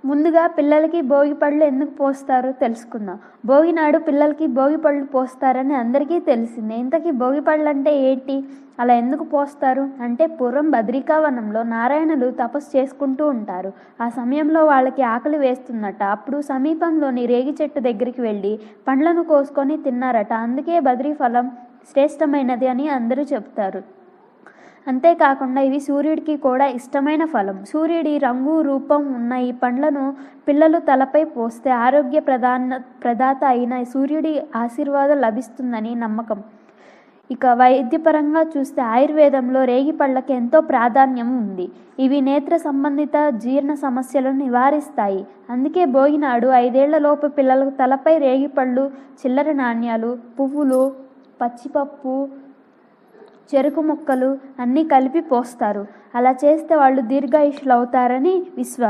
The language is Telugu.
ముందుగా పిల్లలకి భోగి పళ్ళు ఎందుకు పోస్తారో తెలుసుకుందాం. భోగి నాడు పిల్లలకి భోగి పళ్ళు పోస్తారని అందరికీ తెలిసిందే. ఇంతకీ భోగి పళ్ళు అంటే ఏంటి? అలా ఎందుకు పోస్తారు అంటే, పూర్వం బద్రికావనంలో నారాయణులు తపస్సు చేసుకుంటూ ఉంటారు. ఆ సమయంలో వాళ్ళకి ఆకలి వేస్తుందట. అప్పుడు సమీపంలోని రేగి చెట్టు దగ్గరికి వెళ్ళి పండ్లను కోసుకొని తిన్నారట. అందుకే బద్రీ ఫలం శ్రేష్టమైనది అని అందరూ చెప్తారు. అంతేకాకుండా ఇవి సూర్యుడికి కూడా ఇష్టమైన ఫలం. సూర్యుడి రంగు, రూపం ఉన్న ఈ పండ్లను పిల్లలు తలపై పోస్తే ఆరోగ్య ప్రదాత అయిన సూర్యుడి ఆశీర్వాదం లభిస్తుందని నమ్మకం. ఇక వైద్యపరంగా చూస్తే ఆయుర్వేదంలో రేగి పళ్ళకి ఎంతో ప్రాధాన్యం ఉంది. ఇవి నేత్ర సంబంధిత జీర్ణ సమస్యలను నివారిస్తాయి. అందుకే భోగినాడు 5 ఏళ్లలోపు పిల్లలకు తలపై రేగిపళ్ళు, చిల్లర నాణ్యాలు, పువ్వులు, పచ్చిపప్పు, చెరుకు ముక్కలు అన్నీ కలిపి పోస్తారు. అలా చేస్తే వాళ్ళు దీర్ఘాయుషులు అవుతారని విశ్వాసం.